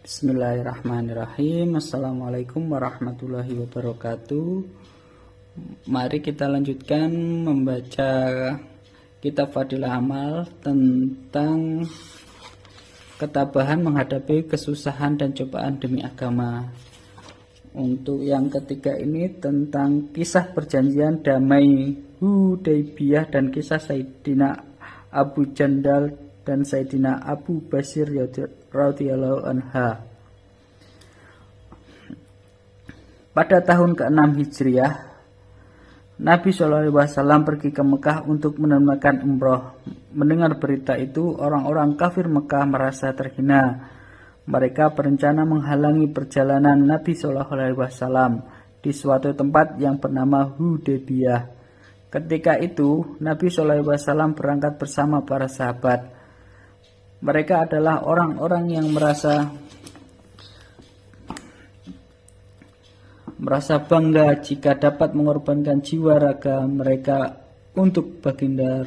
Bismillahirrahmanirrahim. Assalamualaikum warahmatullahi wabarakatuh. Mari kita lanjutkan membaca kitab Fadilah Amal tentang ketabahan menghadapi kesusahan dan cobaan demi agama. Untuk yang ketiga ini tentang kisah perjanjian damai Hudaybiyah dan kisah Sayyidina Abu Jandal dan Sayyidina Abu Basir radhiyallahu anha. Pada tahun ke-6 Hijriah, Nabi SAW pergi ke Mekah untuk menunaikan umroh. Mendengar berita itu, orang-orang kafir Mekah merasa terhina. Mereka berencana menghalangi perjalanan Nabi SAW di suatu tempat yang bernama Hudaybiyah. Ketika itu, Nabi SAW berangkat bersama para sahabat. Mereka adalah orang-orang yang merasa bangga jika dapat mengorbankan jiwa raga mereka untuk baginda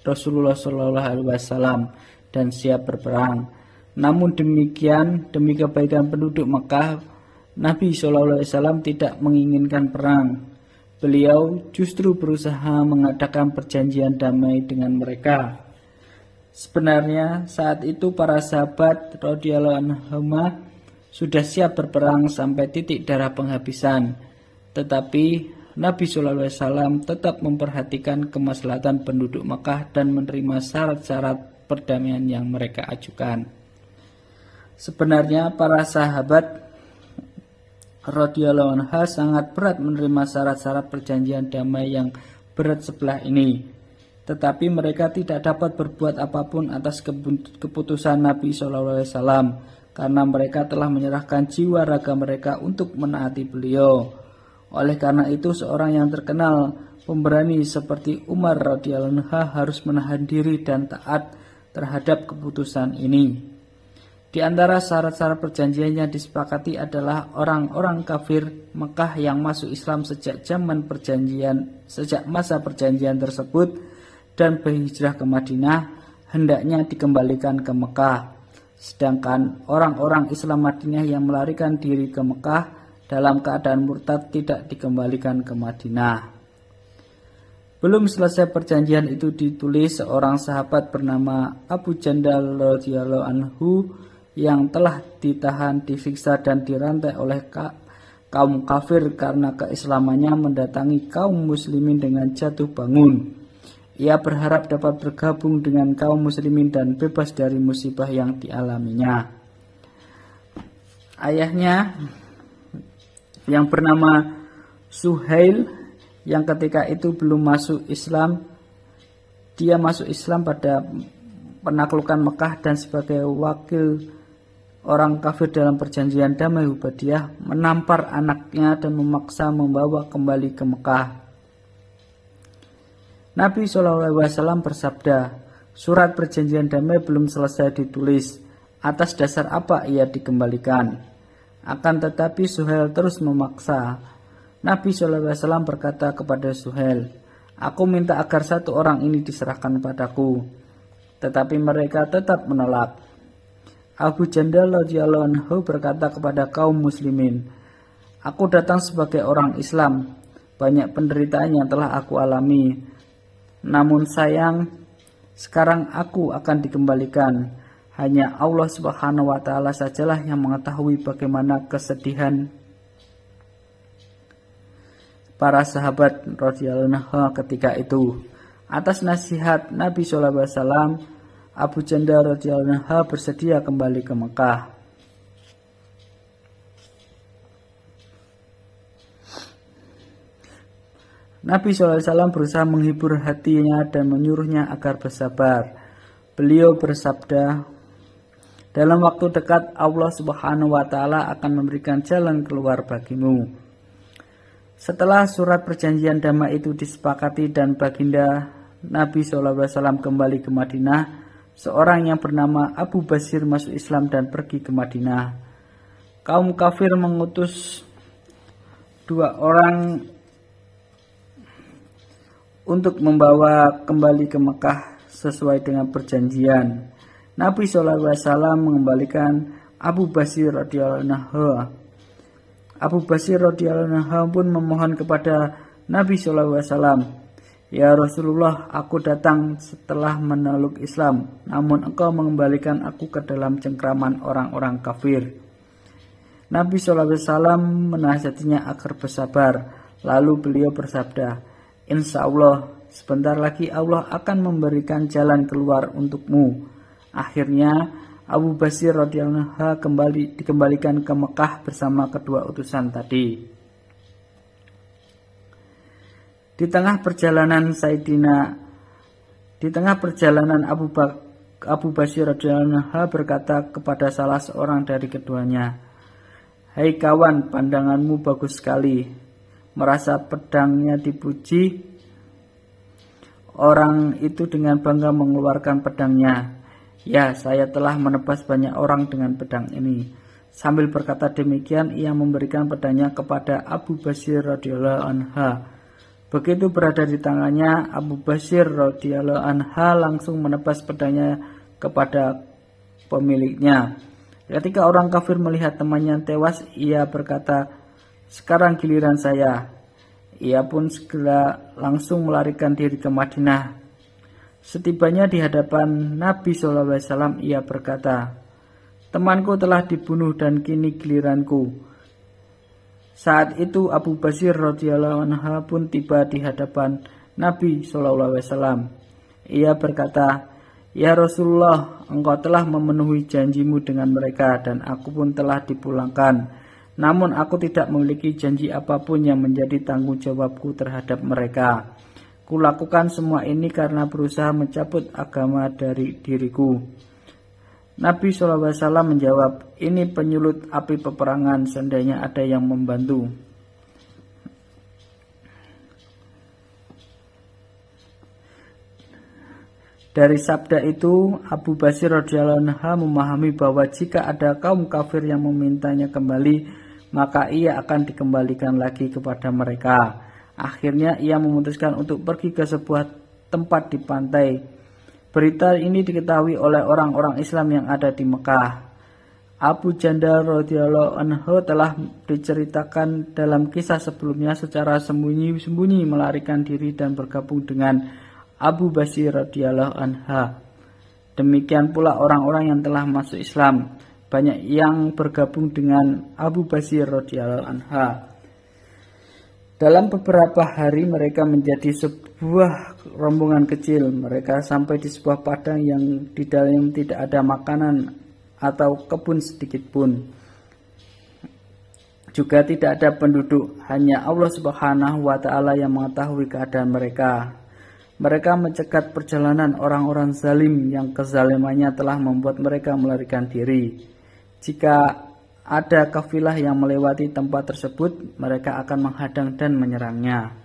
Rasulullah SAW dan siap berperang. Namun demikian, demi kebaikan penduduk Mekah, Nabi SAW tidak menginginkan perang. Beliau justru berusaha mengadakan perjanjian damai dengan mereka. Sebenarnya saat itu para sahabat radhiyallahu anhum sudah siap berperang sampai titik darah penghabisan. Tetapi Nabi SAW tetap memperhatikan kemaslahatan penduduk Mekah dan menerima syarat-syarat perdamaian yang mereka ajukan. Sebenarnya para sahabat radhiyallahu anha sangat berat menerima syarat-syarat perjanjian damai yang berat sebelah ini. Tetapi mereka tidak dapat berbuat apapun atas keputusan Nabi SAW karena mereka telah menyerahkan jiwa raga mereka untuk menaati beliau. Oleh karena itu, seorang yang terkenal pemberani seperti Umar radhiyallahu anhu harus menahan diri dan taat terhadap keputusan ini. Di antara syarat-syarat perjanjian yang disepakati adalah orang-orang kafir Mekah yang masuk Islam sejak masa perjanjian tersebut dan berhijrah ke Madinah hendaknya dikembalikan ke Mekah. Sedangkan orang-orang Islam Madinah yang melarikan diri ke Mekah dalam keadaan murtad tidak dikembalikan ke Madinah. Belum selesai perjanjian itu ditulis, seorang sahabat bernama Abu Jandal radhiyallahu anhu yang telah ditahan, disiksa dan dirantai oleh kaum kafir karena keislamannya mendatangi kaum muslimin dengan jatuh bangun. Ia berharap dapat bergabung dengan kaum muslimin dan bebas dari musibah yang dialaminya. Ayahnya yang bernama Suhail yang ketika itu belum masuk Islam, dia masuk Islam pada penaklukan Mekah dan sebagai wakil orang kafir dalam perjanjian damai Hudaybiyah menampar anaknya dan memaksa membawa kembali ke Mekah. Nabi SAW bersabda, surat perjanjian damai belum selesai ditulis, atas dasar apa ia dikembalikan? Akan tetapi Suhail terus memaksa. Nabi SAW berkata kepada Suhail, aku minta agar satu orang ini diserahkan padaku. Tetapi mereka tetap menolak. Abu Jandal radhiyallahu anhu berkata kepada kaum muslimin, aku datang sebagai orang Islam, banyak penderitaan yang telah aku alami. Namun sayang, sekarang aku akan dikembalikan. Hanya Allah Subhanahu wa Ta'ala sajalah yang mengetahui bagaimana kesedihan para sahabat radhiyallahu anhu ketika itu. Atas nasihat Nabi SAW, Abu Jandal radhiyallahu anhu bersedia kembali ke Mekah. Nabi SAW berusaha menghibur hatinya dan menyuruhnya agar bersabar. Beliau bersabda, dalam waktu dekat Allah Subhanahu wa Ta'ala akan memberikan jalan keluar bagimu. Setelah surat perjanjian damai itu disepakati dan baginda Nabi SAW kembali ke Madinah, seorang yang bernama Abu Basir masuk Islam dan pergi ke Madinah. Kaum kafir mengutus dua orang untuk membawa kembali ke Mekah sesuai dengan perjanjian. Nabi SAW mengembalikan Abu Basir radhiyallahu anhu. Abu Basir radhiyallahu anhu pun memohon kepada Nabi sallallahu alaihi wasallam, "Ya Rasulullah, aku datang setelah memeluk Islam, namun engkau mengembalikan aku ke dalam cengkraman orang-orang kafir." Nabi sallallahu alaihi wasallam menasihatinya agar bersabar. Lalu beliau bersabda, "Insya Allah, sebentar lagi Allah akan memberikan jalan keluar untukmu." Akhirnya Abu Basir radhiyallahu anhu dikembalikan ke Mekah bersama kedua utusan tadi. Di tengah perjalanan Abu Basir radhiyallahu anhu berkata kepada salah seorang dari keduanya, "Hai kawan, pandanganmu bagus sekali." Merasa pedangnya dipuji, orang itu dengan bangga mengeluarkan pedangnya. "Ya, saya telah menebas banyak orang dengan pedang ini." Sambil berkata demikian, ia memberikan pedangnya kepada Abu Basir radhiyallahu anhu. Begitu berada di tangannya, Abu Basir radhiyallahu anhu langsung menebas pedangnya kepada pemiliknya. Ketika orang kafir melihat temannya tewas, ia berkata, "Sekarang giliran saya." Ia pun segera langsung melarikan diri ke Madinah. Setibanya di hadapan Nabi SAW, ia berkata, "Temanku telah dibunuh dan kini giliranku." Saat itu Abu Basir radhiyallahu anhu pun tiba di hadapan Nabi SAW. Ia berkata, "Ya Rasulullah, engkau telah memenuhi janjimu dengan mereka dan aku pun telah dipulangkan. Namun aku tidak memiliki janji apapun yang menjadi tanggung jawabku terhadap mereka. Kulakukan semua ini karena berusaha mencabut agama dari diriku." Nabi SAW menjawab, "Ini penyulut api peperangan, seandainya ada yang membantu." Dari sabda itu, Abu Basir radhiyallahu anhu memahami bahwa jika ada kaum kafir yang memintanya kembali, maka ia akan dikembalikan lagi kepada mereka. Akhirnya ia memutuskan untuk pergi ke sebuah tempat di pantai. Berita ini diketahui oleh orang-orang Islam yang ada di Mekah. Abu Jandal radhiyallahu anhu telah diceritakan dalam kisah sebelumnya secara sembunyi-sembunyi melarikan diri dan bergabung dengan Abu Basir radhiyallahu anhu. Demikian pula orang-orang yang telah masuk Islam, banyak yang bergabung dengan Abu Basir radhiyallahu anhu. Dalam beberapa hari mereka menjadi sebuah rombongan kecil. Mereka sampai di sebuah padang yang di dalam tidak ada makanan atau kebun sedikit pun. Juga tidak ada penduduk, hanya Allah Subhanahu wa taala yang mengetahui keadaan mereka. Mereka mencegat perjalanan orang-orang zalim yang kezalimannya telah membuat mereka melarikan diri. Jika ada kafilah yang melewati tempat tersebut, mereka akan menghadang dan menyerangnya.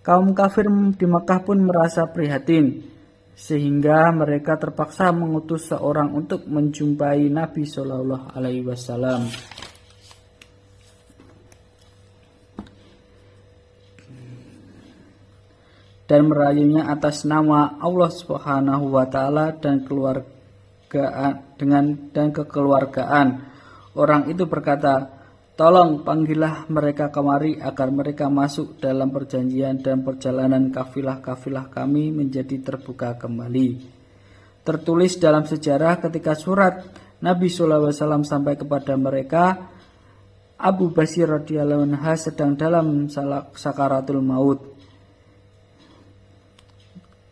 Kaum kafir di Makkah pun merasa prihatin, sehingga mereka terpaksa mengutus seorang untuk menjumpai Nabi Shallallahu Alaihi Wasallam. Dan merayunya atas nama Allah Subhanahu wa taala dan kekeluargaan. Orang itu berkata, "Tolong panggillah mereka kemari agar mereka masuk dalam perjanjian dan perjalanan kafilah-kafilah kami menjadi terbuka kembali." Tertulis dalam sejarah ketika surat Nabi SAW sampai kepada mereka, Abu Basir radhiyallahu anhu sedang dalam sakaratul maut.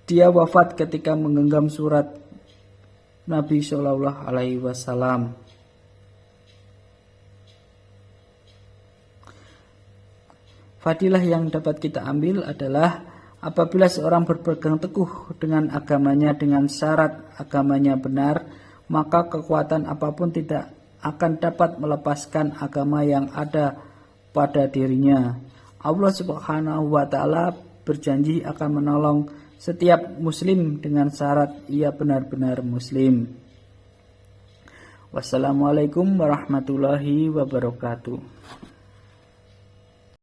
Dia wafat ketika menggenggam surat Nabi Shallallahu Alaihi Wasallam. Fadilah yang dapat kita ambil adalah apabila seorang berpegang teguh dengan agamanya dengan syarat agamanya benar, maka kekuatan apapun tidak akan dapat melepaskan agama yang ada pada dirinya. Allah Subhanahu wa taala berjanji akan menolong setiap muslim dengan syarat ia benar-benar muslim. Wassalamualaikum warahmatullahi wabarakatuh.